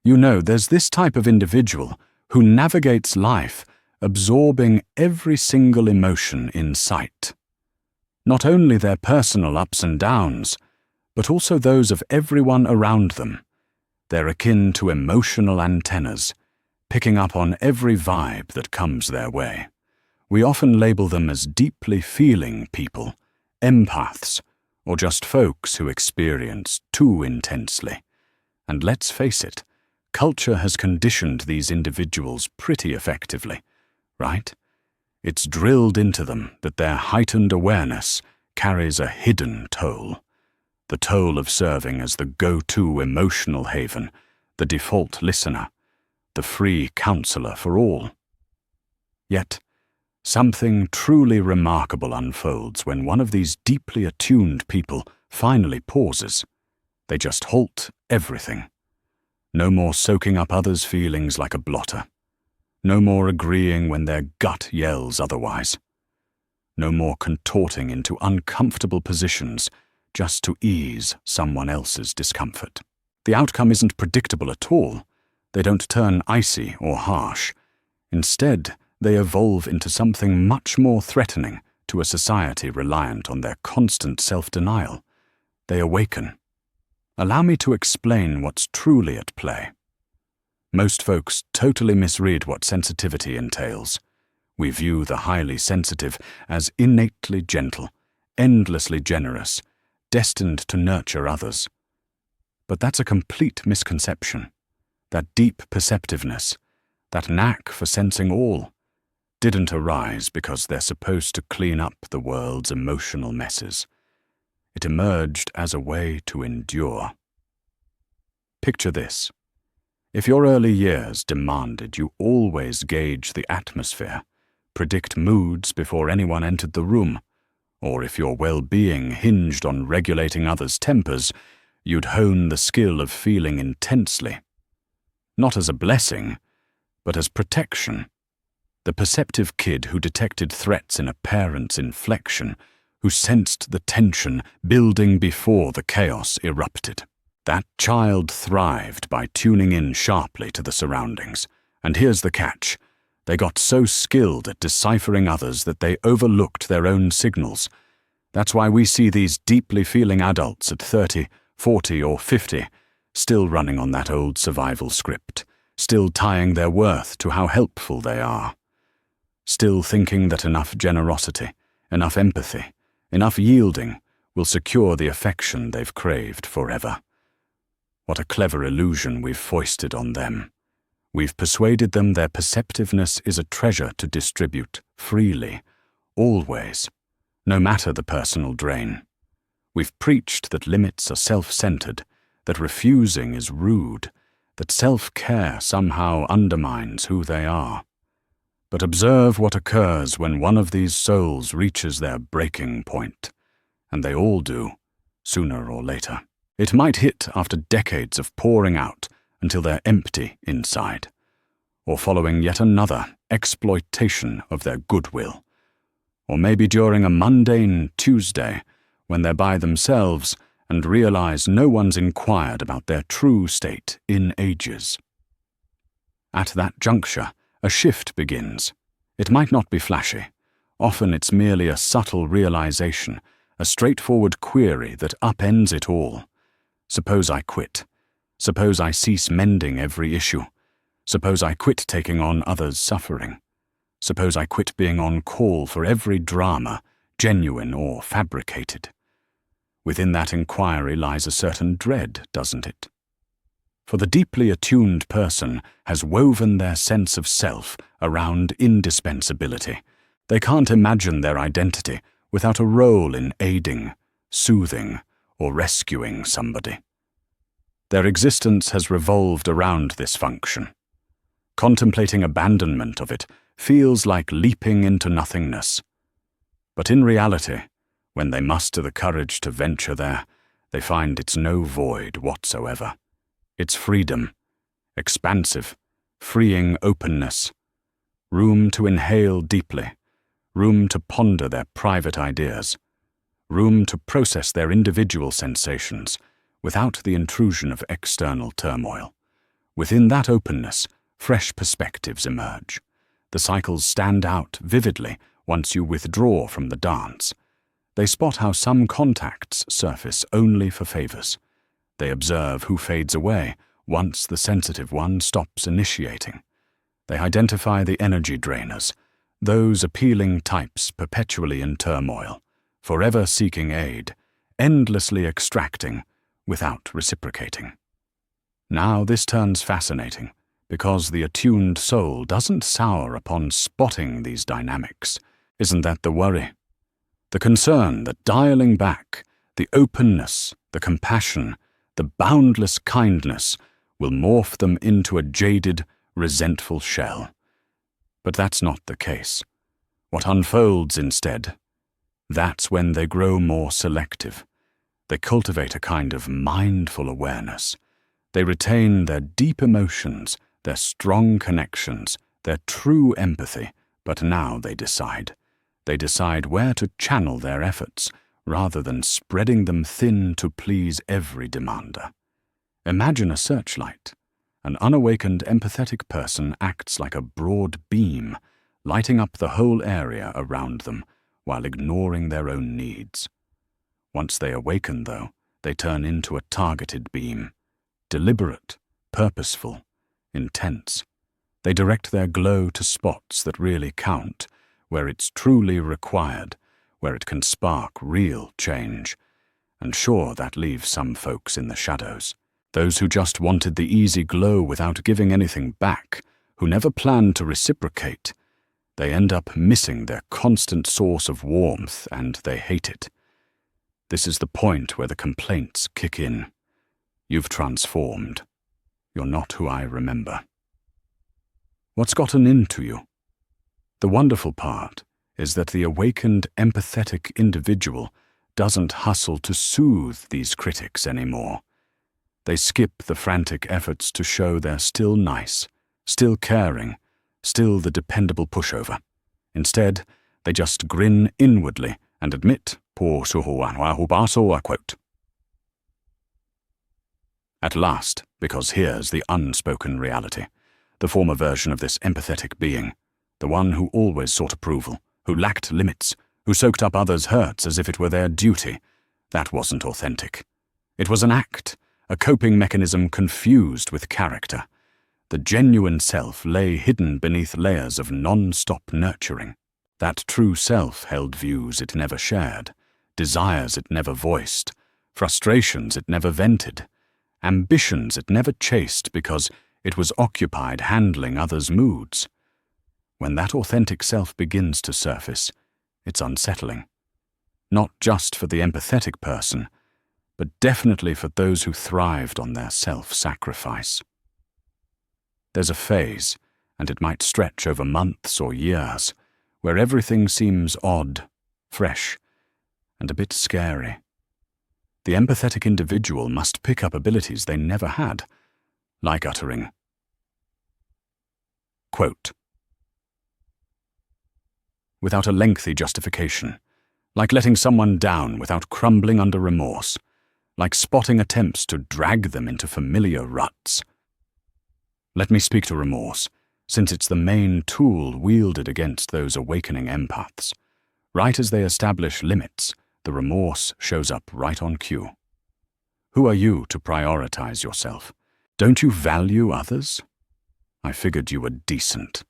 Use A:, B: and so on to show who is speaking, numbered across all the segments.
A: You know, there's this type of individual who navigates life absorbing every single emotion in sight. Not only their personal ups and downs, but also those of everyone around them. They're akin to emotional antennas, picking up on every vibe that comes their way. We often label them as deeply feeling people, empaths, or just folks who experience too intensely. And let's face it, culture has conditioned these individuals pretty effectively, right? It's drilled into them that their heightened awareness carries a hidden toll. The toll of serving as the go-to emotional haven, the default listener, the free counselor for all. Yet, something truly remarkable unfolds when one of these deeply attuned people finally pauses. They just halt everything. No more soaking up others' feelings like a blotter. No more agreeing when their gut yells otherwise. No more contorting into uncomfortable positions just to ease someone else's discomfort. The outcome isn't predictable at all. They don't turn icy or harsh. Instead, they evolve into something much more threatening to a society reliant on their constant self-denial. They awaken. Allow me to explain what's truly at play. Most folks totally misread what sensitivity entails. We view the highly sensitive as innately gentle, endlessly generous, destined to nurture others. But that's a complete misconception. That deep perceptiveness, that knack for sensing all, didn't arise because they're supposed to clean up the world's emotional messes. It emerged as a way to endure. Picture this. If your early years demanded you always gauge the atmosphere, predict moods before anyone entered the room, or if your well-being hinged on regulating others' tempers, you'd hone the skill of feeling intensely. Not as a blessing, but as protection. The perceptive kid who detected threats in a parent's inflection, who sensed the tension building before the chaos erupted. That child thrived by tuning in sharply to the surroundings. And here's the catch. They got so skilled at deciphering others that they overlooked their own signals. That's why we see these deeply feeling adults at 30, 40, or 50, still running on that old survival script, still tying their worth to how helpful they are, still thinking that enough generosity, enough empathy, enough yielding will secure the affection they've craved forever. What a clever illusion we've foisted on them. We've persuaded them their perceptiveness is a treasure to distribute freely, always, no matter the personal drain. We've preached that limits are self-centered, that refusing is rude, that self-care somehow undermines who they are. But observe what occurs when one of these souls reaches their breaking point, and they all do, sooner or later. It might hit after decades of pouring out until they're empty inside, or following yet another exploitation of their goodwill, or maybe during a mundane Tuesday when they're by themselves and realize no one's inquired about their true state in ages. At that juncture, a shift begins. It might not be flashy. Often it's merely a subtle realization, a straightforward query that upends it all. Suppose I quit. Suppose I cease mending every issue. Suppose I quit taking on others' suffering. Suppose I quit being on call for every drama, genuine or fabricated. Within that inquiry lies a certain dread, doesn't it? For the deeply attuned person has woven their sense of self around indispensability. They can't imagine their identity without a role in aiding, soothing, or rescuing somebody. Their existence has revolved around this function. Contemplating abandonment of it feels like leaping into nothingness. But in reality, when they muster the courage to venture there, they find it's no void whatsoever. It's freedom, expansive, freeing openness, room to inhale deeply, room to ponder their private ideas, room to process their individual sensations without the intrusion of external turmoil, Within that openness, fresh perspectives emerge. The cycles stand out vividly once you withdraw from the dance. They spot how some contacts surface only for favors. They observe who fades away once the sensitive one stops initiating. They identify the energy drainers, those appealing types perpetually in turmoil, forever seeking aid, endlessly extracting without reciprocating. Now this turns fascinating, because the attuned soul doesn't sour upon spotting these dynamics. Isn't that the worry? The concern that dialing back, the openness, the compassion, the boundless kindness will morph them into a jaded, resentful shell. But that's not the case. What unfolds instead, that's when they grow more selective. They cultivate a kind of mindful awareness. They retain their deep emotions, their strong connections, their true empathy, but now they decide. They decide where to channel their efforts, rather than spreading them thin to please every demander. Imagine a searchlight. An unawakened empathetic person acts like a broad beam, lighting up the whole area around them while ignoring their own needs. Once they awaken, though, they turn into a targeted beam. Deliberate, purposeful, intense. They direct their glow to spots that really count, where it's truly required, where it can spark real change. And sure, that leaves some folks in the shadows. Those who just wanted the easy glow without giving anything back, who never planned to reciprocate. They end up missing their constant source of warmth, and they hate it. This is the point where the complaints kick in. You've transformed. You're not who I remember. What's gotten into you? The wonderful part is that the awakened, empathetic individual doesn't hustle to soothe these critics anymore. They skip the frantic efforts to show they're still nice, still caring, still the dependable pushover. Instead, they just grin inwardly and admit, quote, at last, because here's the unspoken reality, the former version of this empathetic being, the one who always sought approval, who lacked limits, who soaked up others' hurts as if it were their duty. That wasn't authentic. It was an act, a coping mechanism confused with character. The genuine self lay hidden beneath layers of non-stop nurturing. That true self held views it never shared, desires it never voiced, frustrations it never vented, ambitions it never chased because it was occupied handling others' moods. When that authentic self begins to surface, it's unsettling. Not just for the empathetic person, but definitely for those who thrived on their self-sacrifice. There's a phase, and it might stretch over months or years, where everything seems odd, fresh, and a bit scary. The empathetic individual must pick up abilities they never had, like uttering, quote, without a lengthy justification, like letting someone down without crumbling under remorse, like spotting attempts to drag them into familiar ruts. Let me speak to remorse, since it's the main tool wielded against those awakening empaths. Right as they establish limits, the remorse shows up right on cue. Who are you to prioritize yourself? Don't you value others? I figured you were decent.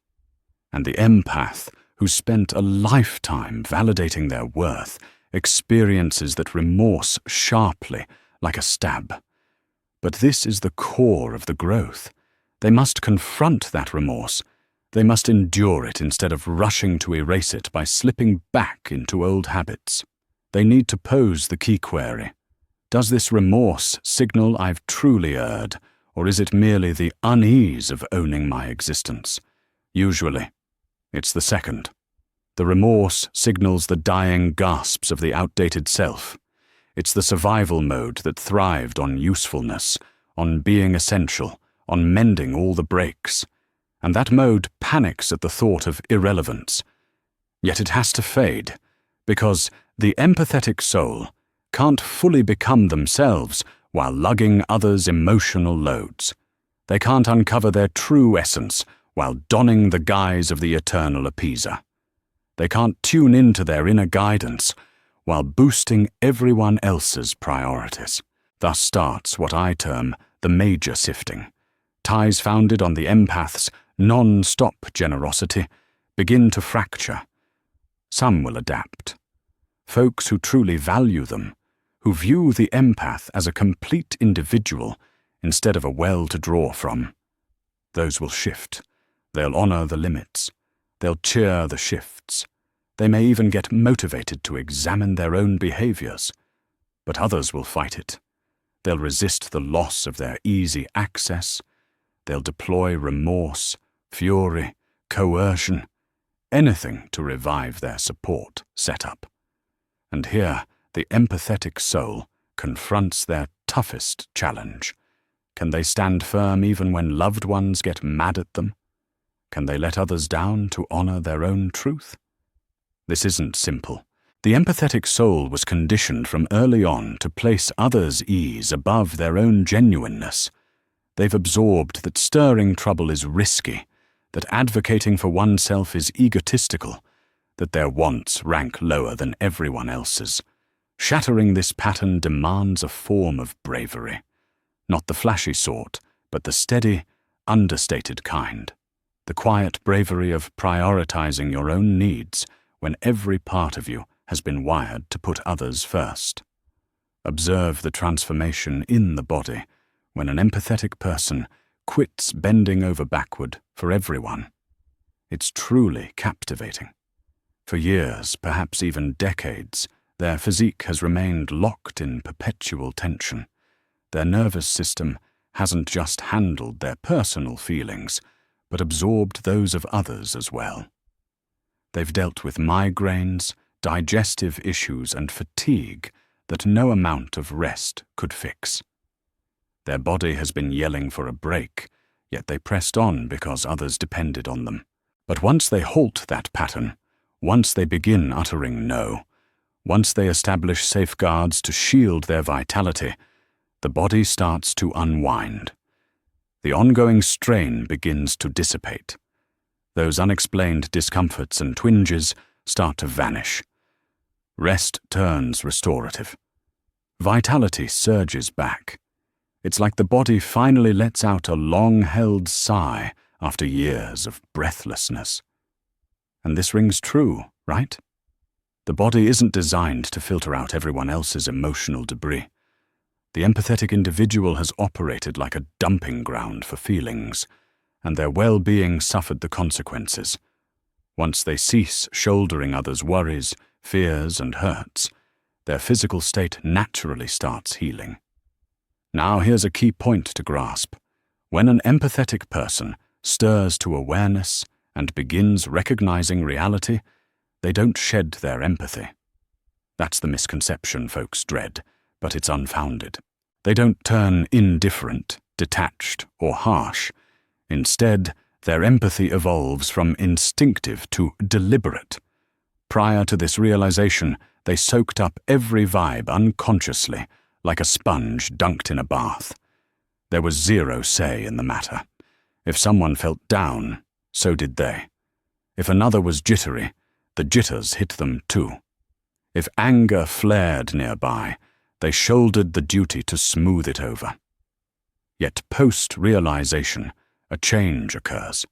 A: And the empath, who spent a lifetime validating their worth, experiences that remorse sharply, like a stab. But this is the core of the growth. They must confront that remorse. They must endure it instead of rushing to erase it by slipping back into old habits. They need to pose the key query. Does this remorse signal I've truly erred, or is it merely the unease of owning my existence? Usually, it's the second. The remorse signals the dying gasps of the outdated self. It's the survival mode that thrived on usefulness, on being essential, on mending all the breaks. And that mode panics at the thought of irrelevance. Yet it has to fade, because the empathetic soul can't fully become themselves while lugging others' emotional loads. They can't uncover their true essence while donning the guise of the eternal appeaser. They can't tune into their inner guidance while boosting everyone else's priorities. Thus starts what I term the major sifting. Ties founded on the empath's non-stop generosity begin to fracture. Some will adapt. Folks who truly value them, who view the empath as a complete individual instead of a well to draw from, those will shift. They'll honor the limits. They'll cheer the shifts. They may even get motivated to examine their own behaviors. But others will fight it. They'll resist the loss of their easy access. They'll deploy remorse, fury, coercion, anything to revive their support setup. And here, the empathetic soul confronts their toughest challenge. Can they stand firm even when loved ones get mad at them? Can they let others down to honor their own truth? This isn't simple. The empathetic soul was conditioned from early on to place others' ease above their own genuineness. They've absorbed that stirring trouble is risky, that advocating for oneself is egotistical, that their wants rank lower than everyone else's. Shattering this pattern demands a form of bravery. Not the flashy sort, but the steady, understated kind. The quiet bravery of prioritizing your own needs when every part of you has been wired to put others first. Observe the transformation in the body when an empathetic person quits bending over backward for everyone. It's truly captivating. For years, perhaps even decades, their physique has remained locked in perpetual tension. Their nervous system hasn't just handled their personal feelings, but absorbed those of others as well. They've dealt with migraines, digestive issues, and fatigue that no amount of rest could fix. Their body has been yelling for a break, yet they pressed on because others depended on them. But once they halt that pattern, once they begin uttering no, once they establish safeguards to shield their vitality, the body starts to unwind. The ongoing strain begins to dissipate. Those unexplained discomforts and twinges start to vanish. Rest turns restorative. Vitality surges back. It's like the body finally lets out a long-held sigh after years of breathlessness. And this rings true, right? The body isn't designed to filter out everyone else's emotional debris. The empathetic individual has operated like a dumping ground for feelings, and their well-being suffered the consequences. Once they cease shouldering others' worries, fears, and hurts, their physical state naturally starts healing. Now here's a key point to grasp. When an empathetic person stirs to awareness and begins recognizing reality, they don't shed their empathy. That's the misconception folks dread, but it's unfounded. They don't turn indifferent, detached, or harsh. Instead, their empathy evolves from instinctive to deliberate. Prior to this realization, they soaked up every vibe unconsciously, like a sponge dunked in a bath. There was zero say in the matter. If someone felt down, so did they. If another was jittery, the jitters hit them too. If anger flared nearby, they shouldered the duty to smooth it over. Yet post-realization, a change occurs.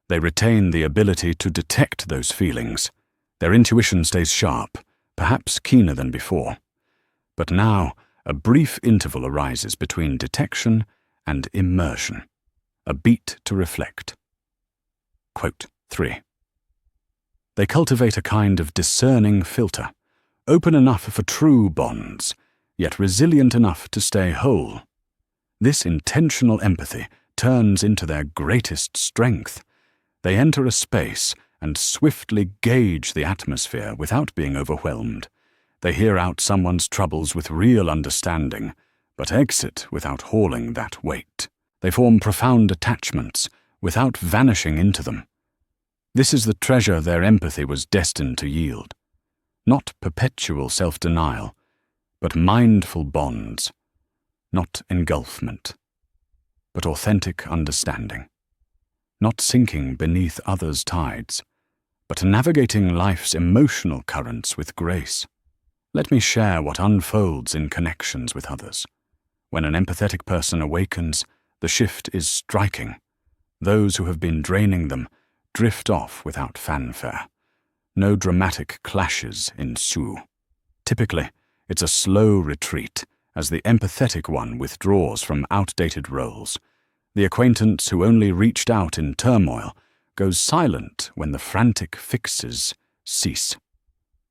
A: They retain the ability to detect those feelings. Their intuition stays sharp, perhaps keener than before. But now, a brief interval arises between detection and immersion, a beat to reflect. Quote 3. They cultivate a kind of discerning filter, open enough for true bonds, yet resilient enough to stay whole. This intentional empathy turns into their greatest strength. They enter a space and swiftly gauge the atmosphere without being overwhelmed. They hear out someone's troubles with real understanding, but exit without hauling that weight. They form profound attachments without vanishing into them. This is the treasure their empathy was destined to yield. Not perpetual self-denial, but mindful bonds, not engulfment. but authentic understanding. Not sinking beneath others' tides, but navigating life's emotional currents with grace. Let me share what unfolds in connections with others. When an empathetic person awakens, the shift is striking. Those who have been draining them drift off without fanfare. No dramatic clashes ensue. Typically, it's a slow retreat as the empathetic one withdraws from outdated roles. The acquaintance who only reached out in turmoil goes silent when the frantic fixes cease.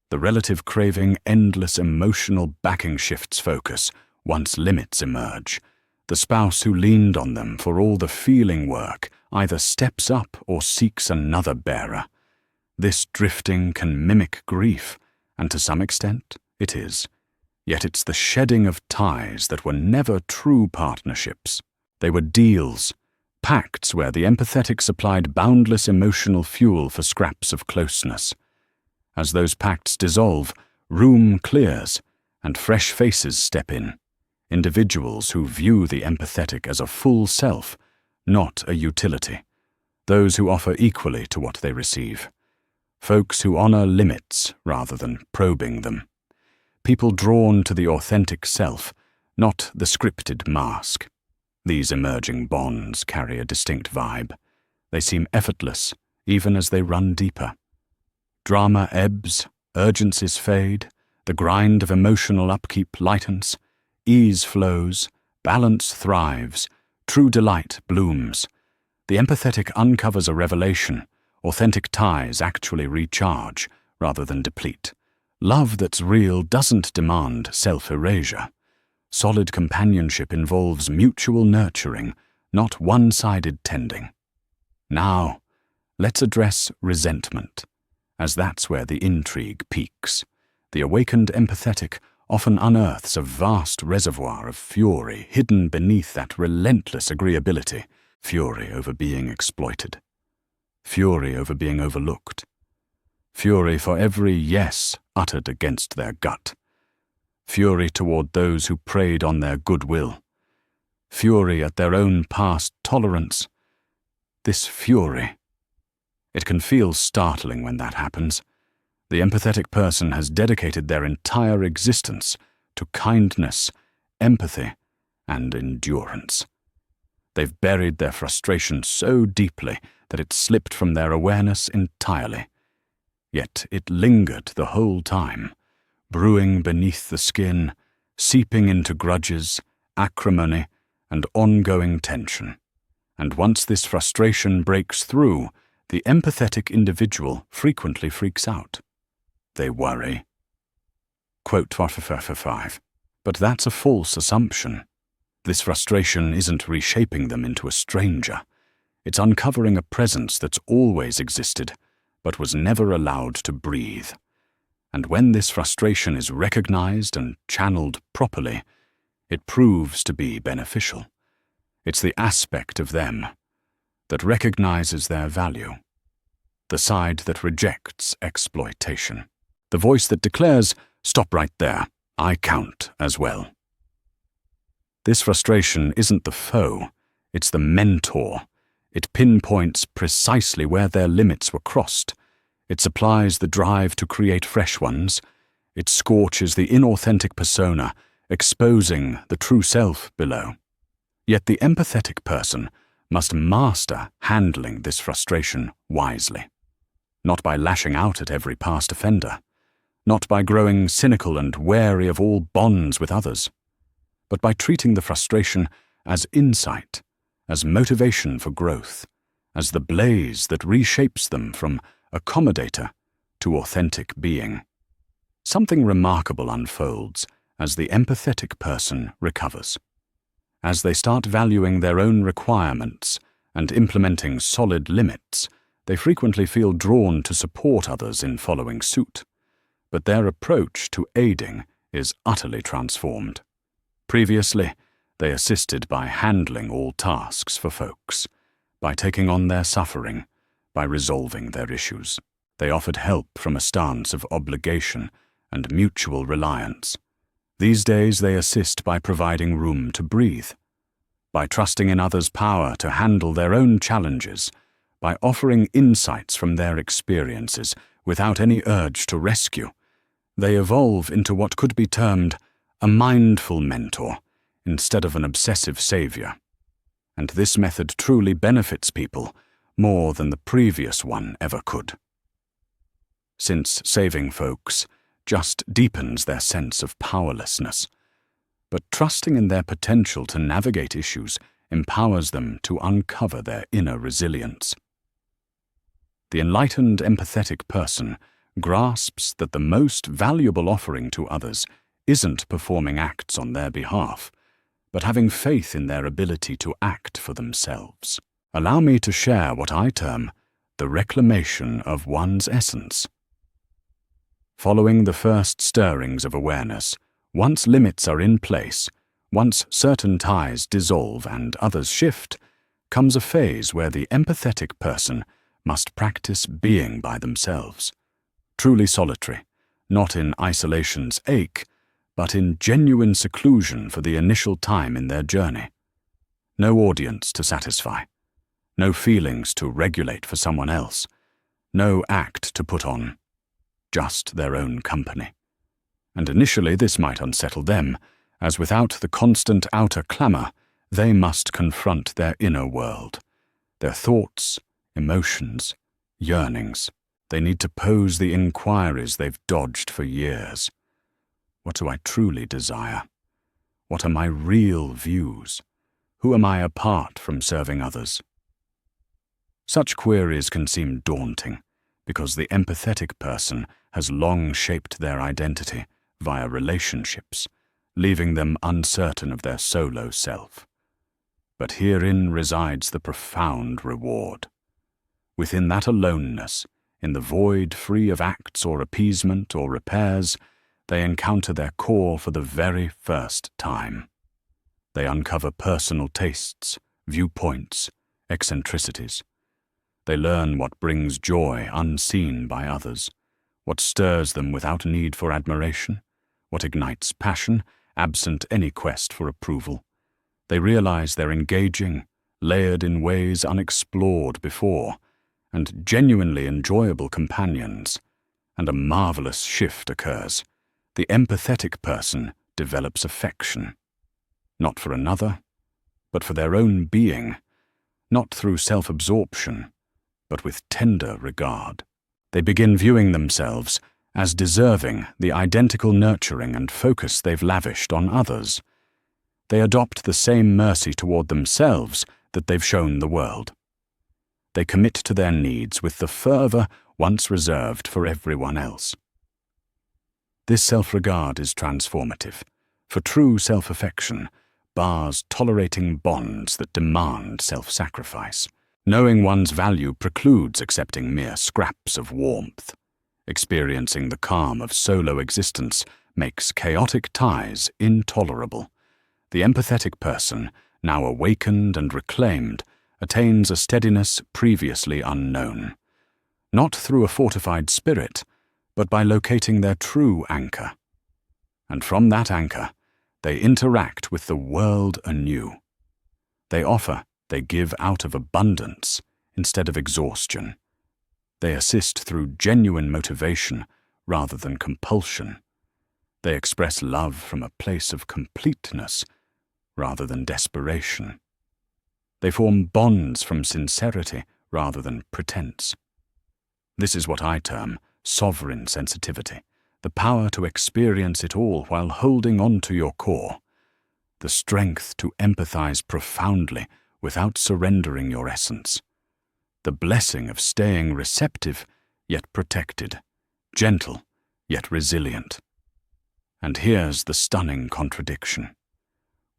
A: The relative craving endless emotional backing shifts focus once limits emerge. The spouse who leaned on them for all the feeling work either steps up or seeks another bearer. This drifting can mimic grief, and to some extent it is. Yet it's the shedding of ties that were never true partnerships. They were deals, pacts where the empathetic supplied boundless emotional fuel for scraps of closeness. As those pacts dissolve, room clears, and fresh faces step in. Individuals who view the empathetic as a full self, not a utility. Those who offer equally to what they receive. Folks who honor limits rather than probing them. People drawn to the authentic self, not the scripted mask. These emerging bonds carry a distinct vibe. They seem effortless, even as they run deeper. Drama ebbs, urgencies fade, the grind of emotional upkeep lightens, ease flows, balance thrives, true delight blooms. The empathetic uncovers a revelation. Authentic ties actually recharge rather than deplete. Love that's real doesn't demand self-erasure. Solid companionship involves mutual nurturing, not one-sided tending. Now, let's address resentment, as that's where the intrigue peaks. The awakened empathetic often unearths a vast reservoir of fury hidden beneath that relentless agreeability, fury over being exploited, fury over being overlooked, fury for every yes uttered against their gut, fury toward those who preyed on their goodwill, fury at their own past tolerance. This fury, it can feel startling when that happens. The empathetic person has dedicated their entire existence to kindness, empathy, and endurance. They've buried their frustration so deeply that it slipped from their awareness entirely. Yet it lingered the whole time, brewing beneath the skin, seeping into grudges, acrimony, and ongoing tension. And once this frustration breaks through, the empathetic individual frequently freaks out. They worry. Quote 5. But that's a false assumption. This frustration isn't reshaping them into a stranger. It's uncovering a presence that's always existed, but was never allowed to breathe. And when this frustration is recognized and channeled properly, it proves to be beneficial. It's the aspect of them that recognizes their value, the side that rejects exploitation, the voice that declares, "Stop right there, I count as well." This frustration isn't the foe, it's the mentor. It pinpoints precisely where their limits were crossed. It supplies the drive to create fresh ones. It scorches the inauthentic persona, exposing the true self below. Yet the empathetic person must master handling this frustration wisely. Not by lashing out at every past offender, not by growing cynical and wary of all bonds with others, but by treating the frustration as insight, as motivation for growth, as the blaze that reshapes them from accommodator to authentic being. Something remarkable unfolds as the empathetic person recovers. As they start valuing their own requirements and implementing solid limits, they frequently feel drawn to support others in following suit. But their approach to aiding is utterly transformed. Previously, they assisted by handling all tasks for folks, by taking on their suffering, by resolving their issues. They offered help from a stance of obligation and mutual reliance. These days they assist by providing room to breathe. by trusting in others' power to handle their own challenges, by offering insights from their experiences without any urge to rescue. They evolve into what could be termed a mindful mentor instead of an obsessive savior. And this method truly benefits people more than the previous one ever could. Since saving folks just deepens their sense of powerlessness, but trusting in their potential to navigate issues empowers them to uncover their inner resilience. The enlightened, empathetic person grasps that the most valuable offering to others isn't performing acts on their behalf, but having faith in their ability to act for themselves. Allow me to share what I term the reclamation of one's essence. Following the first stirrings of awareness, once limits are in place, once certain ties dissolve and others shift, comes a phase where the empathetic person must practice being by themselves, truly solitary, not in isolation's ache, but in genuine seclusion for the initial time in their journey. No audience to satisfy, no feelings to regulate for someone else, no act to put on, just their own company. And initially this might unsettle them, as without the constant outer clamour, they must confront their inner world, their thoughts, emotions, yearnings. They need to pose the inquiries they've dodged for years. What do I truly desire? What are my real views? Who am I apart from serving others? Such queries can seem daunting, because the empathetic person has long shaped their identity via relationships, leaving them uncertain of their solo self. But herein resides the profound reward. Within that aloneness, in the void free of acts or appeasement or repairs, they encounter their core for the very first time. They uncover personal tastes, viewpoints, eccentricities. They learn what brings joy unseen by others, what stirs them without need for admiration, what ignites passion, absent any quest for approval. They realize they're engaging, layered in ways unexplored before, and genuinely enjoyable companions, and a marvelous shift occurs. The empathetic person develops affection, not for another, but for their own being, not through self-absorption, but with tender regard. They begin viewing themselves as deserving the identical nurturing and focus they've lavished on others. They adopt the same mercy toward themselves that they've shown the world. They commit to their needs with the fervor once reserved for everyone else. This self-regard is transformative, for true self-affection bars tolerating bonds that demand self-sacrifice. Knowing one's value precludes accepting mere scraps of warmth. Experiencing the calm of solo existence makes chaotic ties intolerable. The empathetic person, now awakened and reclaimed, attains a steadiness previously unknown, not through a fortified spirit, but by locating their true anchor. And from that anchor, they interact with the world anew. They offer, they give out of abundance instead of exhaustion. They assist through genuine motivation rather than compulsion. They express love from a place of completeness rather than desperation. They form bonds from sincerity rather than pretense. This is what I term sovereign sensitivity, the power to experience it all while holding on to your core, the strength to empathize profoundly without surrendering your essence, the blessing of staying receptive yet protected, gentle yet resilient. And here's the stunning contradiction.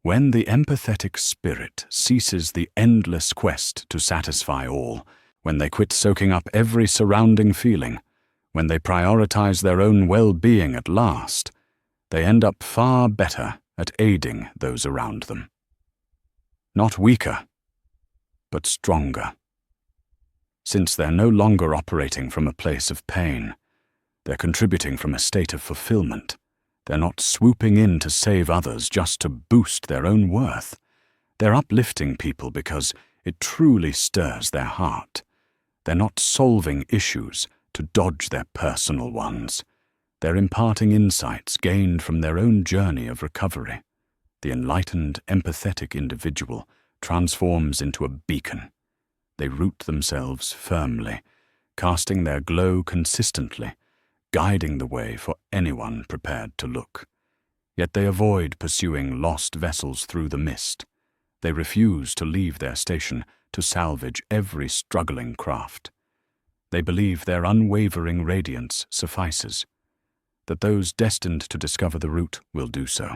A: When the empathetic spirit ceases the endless quest to satisfy all, when they quit soaking up every surrounding feeling, when they prioritize their own well-being at last, they end up far better at aiding those around them. Not weaker, but stronger. Since they're no longer operating from a place of pain, they're contributing from a state of fulfillment. They're not swooping in to save others just to boost their own worth. They're uplifting people because it truly stirs their heart. They're not solving issues to dodge their personal ones. They're imparting insights gained from their own journey of recovery. The enlightened, empathetic individual transforms into a beacon. They root themselves firmly, casting their glow consistently, guiding the way for anyone prepared to look. Yet they avoid pursuing lost vessels through the mist. They refuse to leave their station to salvage every struggling craft. They believe their unwavering radiance suffices, that those destined to discover the route will do so.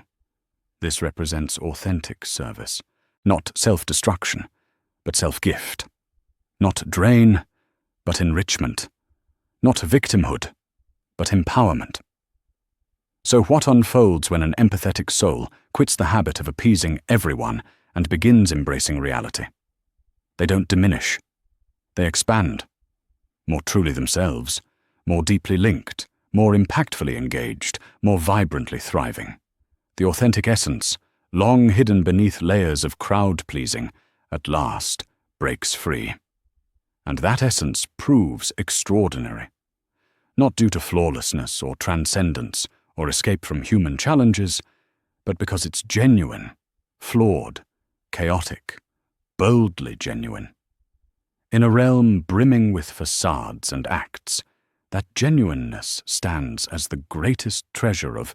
A: This represents authentic service, not self-destruction, but self-gift. Not drain, but enrichment. Not victimhood, but empowerment. So what unfolds when an empathetic soul quits the habit of appeasing everyone and begins embracing reality? They don't diminish. They expand. More truly themselves, more deeply linked, more impactfully engaged, more vibrantly thriving. The authentic essence, long hidden beneath layers of crowd-pleasing, at last breaks free. And that essence proves extraordinary. Not due to flawlessness or transcendence or escape from human challenges, but because it's genuine, flawed, chaotic, boldly genuine. In a realm brimming with facades and acts, that genuineness stands as the greatest treasure of